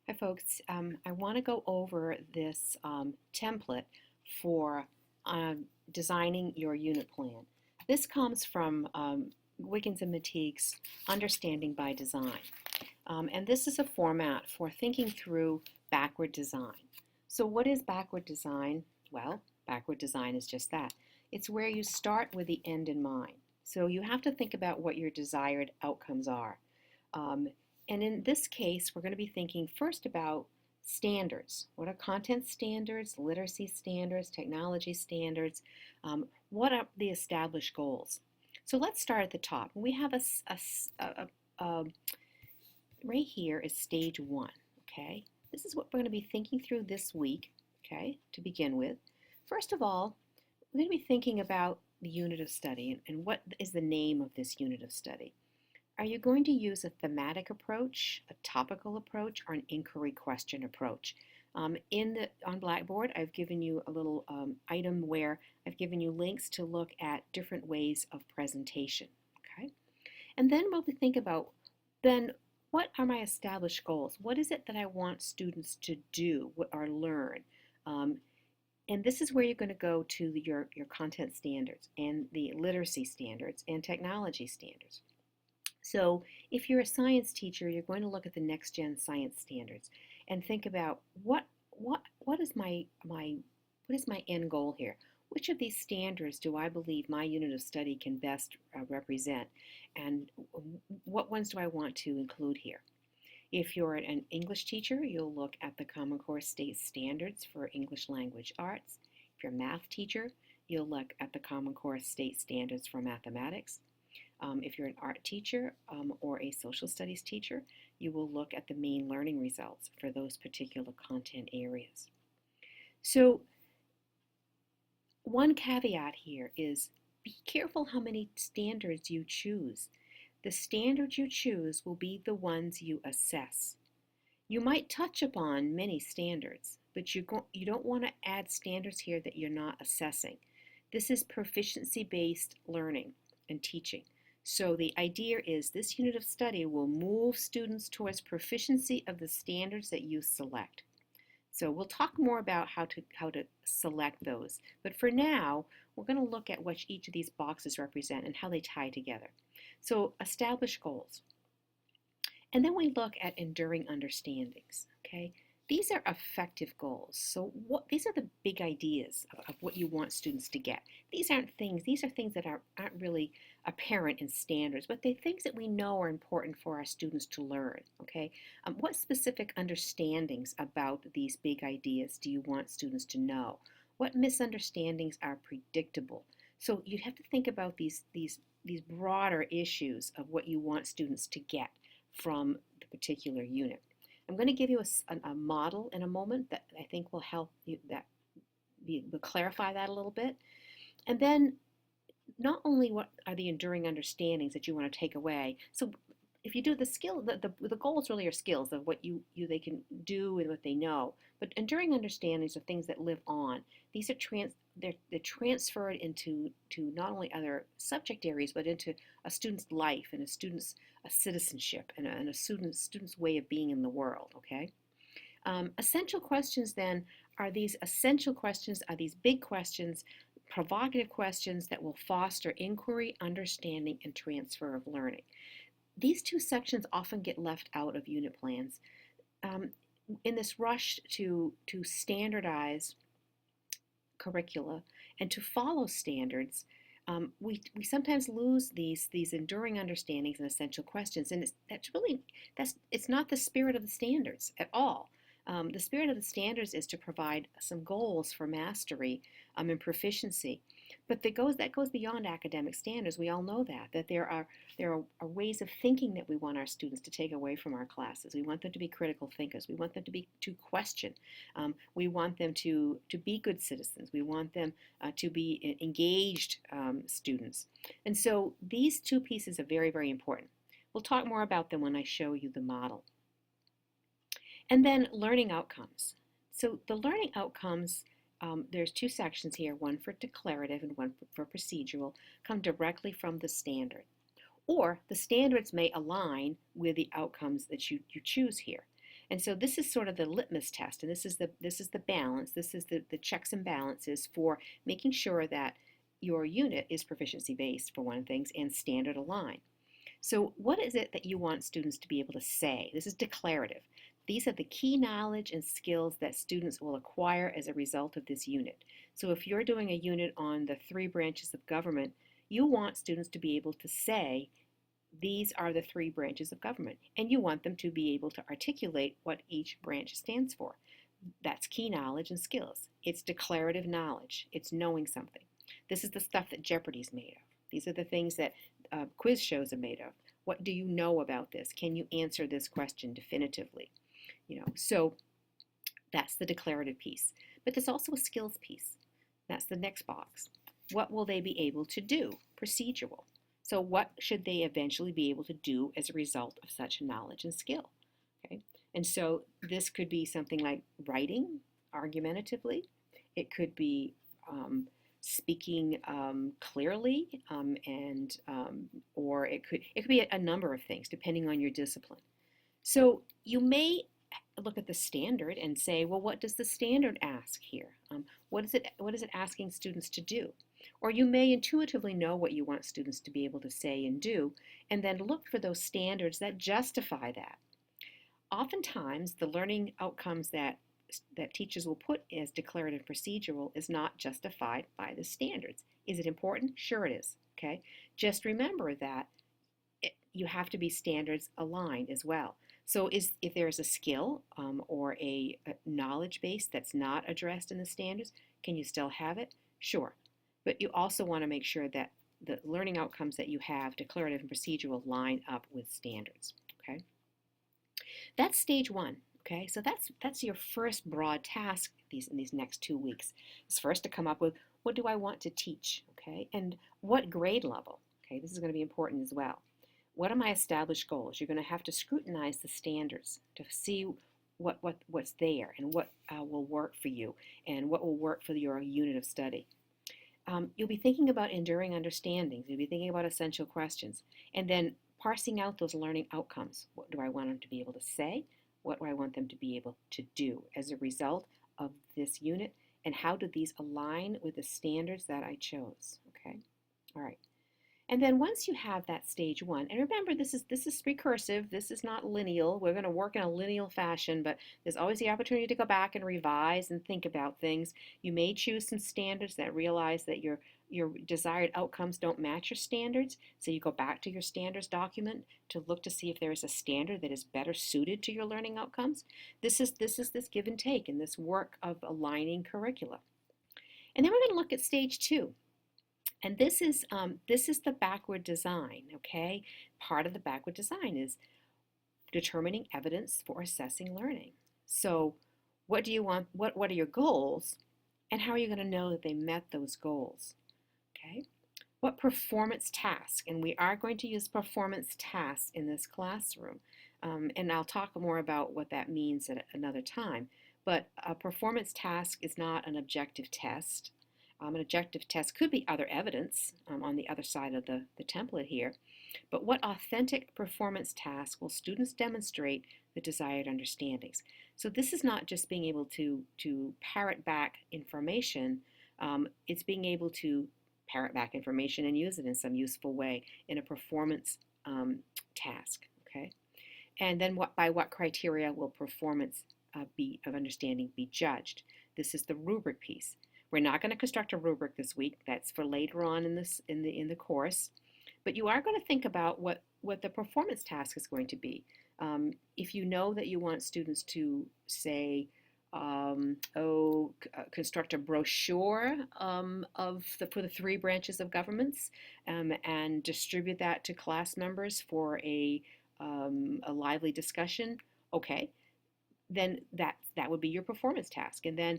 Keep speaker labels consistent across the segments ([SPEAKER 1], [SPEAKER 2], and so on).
[SPEAKER 1] Hi folks, I want to go over this template for designing your unit plan. This comes from Wiggins and Mateague's Understanding by Design. And this is a format for thinking through backward design. So what is backward design? Well, backward design is just that. It's where you start with the end in mind. So you have to think about what your desired outcomes are. Um, and in this case, we're going to be thinking first about standards. What are content standards, literacy standards, technology standards? What are the established goals? So let's start at the top. We have right here is stage one, okay? This is what we're going to be thinking through this week, okay, to begin with. First of all, we're going to be thinking about the unit of study and what is the name of this unit of study. Are you going to use a thematic approach, a topical approach, or an inquiry question approach? On Blackboard, I've given you a little item where I've given you links to look at different ways of presentation. Okay, and then we'll think about then what are my established goals? What is it that I want students to do or learn? And this is where you're going to go to your content standards and the literacy standards and technology standards. So if you're a science teacher, you're going to look at the next gen science standards and think about what is my end goal here? Which of these standards do I believe my unit of study can best represent, and what ones do I want to include here? If you're an English teacher, you'll look at the Common Core State Standards for English Language Arts. If you're a math teacher, you'll look at the Common Core State Standards for Mathematics. If you're an art teacher or a social studies teacher, you will look at the main learning results for those particular content areas. So one caveat here is be careful how many standards you choose. The standards you choose will be the ones you assess. You might touch upon many standards, but you don't want to add standards here that you're not assessing. This is proficiency-based learning and teaching. So the idea is this unit of study will move students towards proficiency of the standards that you select. So we'll talk more about how to select those. But for now, we're going to look at what each of these boxes represent and how they tie together. So establish goals. And then we look at enduring understandings, okay? These are effective goals. So these are the big ideas of what you want students to get. These are things that aren't really apparent in standards, but they're things that we know are important for our students to learn, okay? What specific understandings about these big ideas do you want students to know? What misunderstandings are predictable? So you have to think about these broader issues of what you want students to get from the particular unit. I'm going to give you a model in a moment that I think will help you will clarify that a little bit. And then not only what are the enduring understandings that you want to take away. So if you do the skill, the goals really are skills of what they can do and what they know. But enduring understandings are things that live on. These are they're transferred into not only other subject areas, but into a student's life and a student's citizenship and a student's way of being in the world. Okay. Essential questions then are these essential questions, are these big questions, provocative questions that will foster inquiry, understanding, and transfer of learning. These two sections often get left out of unit plans. In this rush to standardize curricula and to follow standards, we sometimes lose these enduring understandings and essential questions, and it's not the spirit of the standards at all. The spirit of the standards is to provide some goals for mastery and proficiency, but that goes beyond academic standards. We all know that there are ways of thinking that we want our students to take away from our classes. We want them to be critical thinkers. We want them to question. We want them to be good citizens. We want them to be engaged students. And so these two pieces are very, very important. We'll talk more about them when I show you the model. And then learning outcomes. So the learning outcomes, there's two sections here, one for declarative and one for procedural, come directly from the standard. Or the standards may align with the outcomes that you choose here. And so this is sort of the litmus test, and this is the balance, this is the checks and balances for making sure that your unit is proficiency based for one thing and standard aligned. So what is it that you want students to be able to say? This is declarative. These are the key knowledge and skills that students will acquire as a result of this unit. So if you're doing a unit on the 3 branches of government, you want students to be able to say, these are the 3 branches of government, and you want them to be able to articulate what each branch stands for. That's key knowledge and skills. It's declarative knowledge. It's knowing something. This is the stuff that Jeopardy's made of. These are the things that quiz shows are made of. What do you know about this? Can you answer this question definitively? So that's the declarative piece. But there's also a skills piece. That's the next box. What will they be able to do? Procedural. So what should they eventually be able to do as a result of such knowledge and skill? Okay? And so this could be something like writing argumentatively. It could be speaking clearly, or it could be a number of things depending on your discipline. So you may look at the standard and say, well, what does the standard ask here? What is it asking students to do? Or you may intuitively know what you want students to be able to say and do, and then look for those standards that justify that. Oftentimes, the learning outcomes that teachers will put as declarative procedural is not justified by the standards. Is it important? Sure it is. Okay. Just remember that you have to be standards aligned as well. So if there is a skill or a knowledge base that's not addressed in the standards, can you still have it? Sure. But you also want to make sure that the learning outcomes that you have, declarative and procedural, line up with standards. Okay. That's stage 1. Okay, so that's your first broad task in these next 2 weeks. Is first to come up with, what do I want to teach? Okay, and what grade level? Okay, this is going to be important as well. What are my established goals? You're going to have to scrutinize the standards to see what's there and what will work for you and what will work for your unit of study. You'll be thinking about enduring understandings. You'll be thinking about essential questions, and then parsing out those learning outcomes. What do I want them to be able to say? What do I want them to be able to do as a result of this unit? And how do these align with the standards that I chose? Okay, all right. And then once you have that stage 1, and remember this is recursive, this is not lineal. We're going to work in a lineal fashion, but there's always the opportunity to go back and revise and think about things. You may choose some standards that realize that your desired outcomes don't match your standards, so you go back to your standards document to look to see if there is a standard that is better suited to your learning outcomes. This is this give and take and this work of aligning curricula. And then we're going to look at stage 2. And this is the backward design, okay? Part of the backward design is determining evidence for assessing learning. So what do you want, what are your goals, and how are you going to know that they met those goals? Okay? What performance task, and we are going to use performance tasks in this classroom, and I'll talk more about what that means at another time, but a performance task is not an objective test. An objective test could be other evidence on the other side of the template here, but what authentic performance task will students demonstrate the desired understandings? So this is not just being able to parrot back information, it's being able to parrot back information and use it in some useful way in a performance task, okay? And then by what criteria will performance of understanding be judged? This is the rubric piece. We're not going to construct a rubric this week. That's for later on in the course. But you are going to think about what the performance task is going to be. If you know that you want students to say, construct a brochure for the 3 branches of governments and distribute that to class members for a lively discussion, okay, then that would be your performance task. And then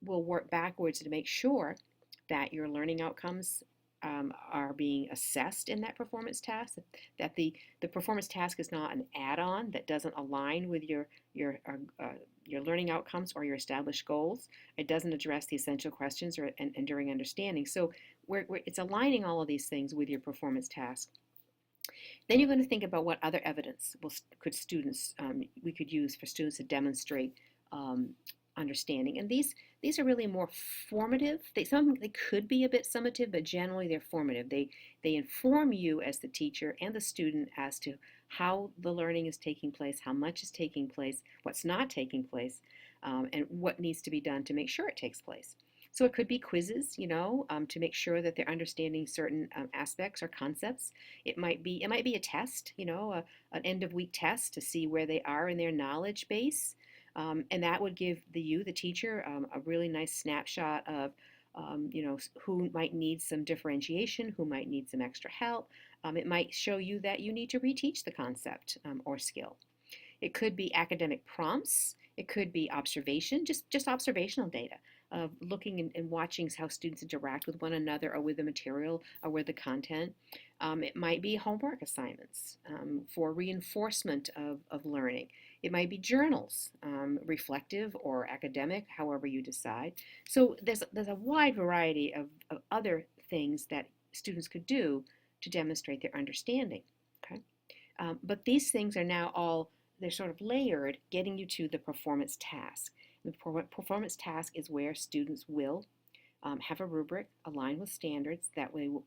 [SPEAKER 1] we'll work backwards to make sure that your learning outcomes are being assessed in that performance task, that the performance task is not an add-on that doesn't align with your learning outcomes or your established goals. It doesn't address the essential questions or enduring understanding. So it's aligning all of these things with your performance task. Then you're going to think about what other evidence we could use for students to demonstrate um, understanding. And these are really more formative. They could be a bit summative, but generally they're formative. They inform you as the teacher and the student as to how the learning is taking place, how much is taking place, what's not taking place, and what needs to be done to make sure it takes place. So it could be quizzes, to make sure that they're understanding certain aspects or concepts. It might be a test, an end of week test to see where they are in their knowledge base, and that would give the teacher, a really nice snapshot of, who might need some differentiation, who might need some extra help. It might show you that you need to reteach the concept or skill. It could be academic prompts. It could be observation, just observational data of looking and watching how students interact with one another or with the material or with the content. It might be homework assignments for reinforcement of learning. It might be journals, reflective or academic, however you decide. So there's a wide variety of other things that students could do to demonstrate their understanding. Okay, but these things are now all, they're sort of layered, getting you to the performance task. The performance task is where students will have a rubric aligned with standards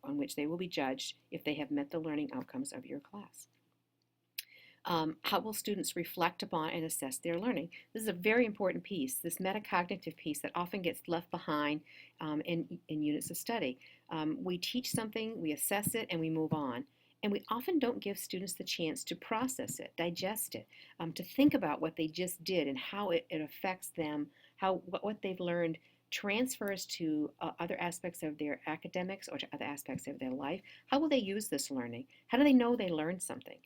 [SPEAKER 1] on which they will be judged if they have met the learning outcomes of your class. How will students reflect upon and assess their learning? This is a very important piece, this metacognitive piece that often gets left behind in units of study. We teach something, we assess it, and we move on. And we often don't give students the chance to process it, digest it, to think about what they just did and how it affects them, how what they've learned transfers to other aspects of their academics or to other aspects of their life. How will they use this learning? How do they know they learned something?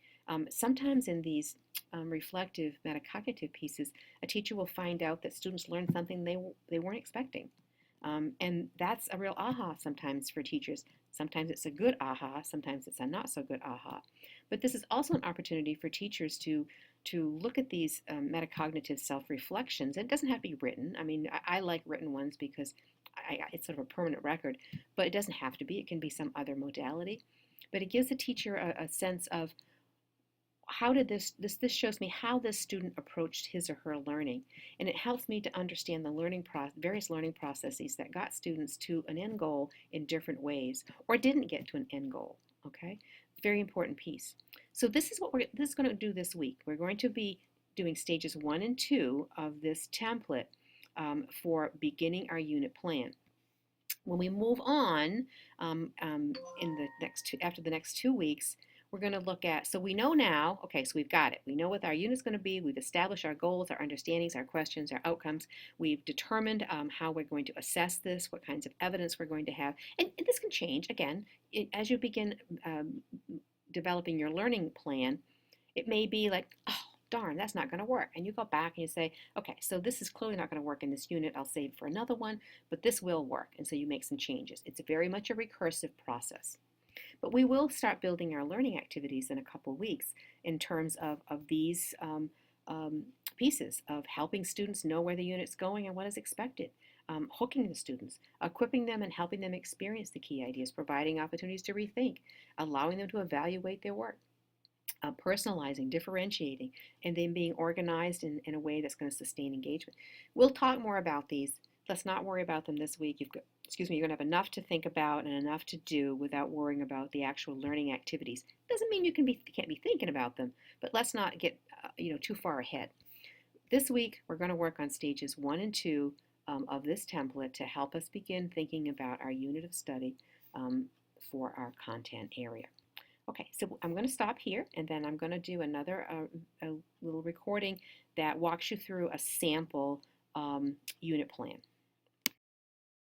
[SPEAKER 1] Sometimes in these reflective metacognitive pieces, a teacher will find out that students learned something they weren't expecting. And that's a real aha sometimes for teachers. Sometimes it's a good aha, sometimes it's a not so good aha. But this is also an opportunity for teachers to look at these metacognitive self-reflections. It doesn't have to be written. I mean, I like written ones because it's sort of a permanent record, but it doesn't have to be. It can be some other modality. But it gives the teacher a sense of, how did this shows me how this student approached his or her learning, and it helps me to understand the various learning processes that got students to an end goal in different ways or didn't get to an end goal. Okay, very important piece. So this is what this is going to do this week. We're going to be doing stages 1 and 2 of this template for beginning our unit plan. When we move on after the next 2 weeks, we're going to look at, so we know now, okay, so we've got it. We know what our unit's going to be. We've established our goals, our understandings, our questions, our outcomes. We've determined how we're going to assess this, what kinds of evidence we're going to have. And this can change, again, as you begin developing your learning plan. It may be like, oh, darn, that's not going to work. And you go back and you say, okay, so this is clearly not going to work in this unit. I'll save for another one, but this will work. And so you make some changes. It's very much a recursive process. But we will start building our learning activities in a couple weeks in terms of these pieces of helping students know where the unit's going and what is expected, hooking the students, equipping them and helping them experience the key ideas, providing opportunities to rethink, allowing them to evaluate their work, personalizing, differentiating, and then being organized in a way that's going to sustain engagement. We'll talk more about these. Let's not worry about them this week. You're going to have enough to think about and enough to do without worrying about the actual learning activities. Doesn't mean you can't be thinking about them, but let's not get too far ahead. This week, we're going to work on stages 1 and 2 of this template to help us begin thinking about our unit of study for our content area. Okay, so I'm going to stop here, and then I'm going to do another a little recording that walks you through a sample unit plan.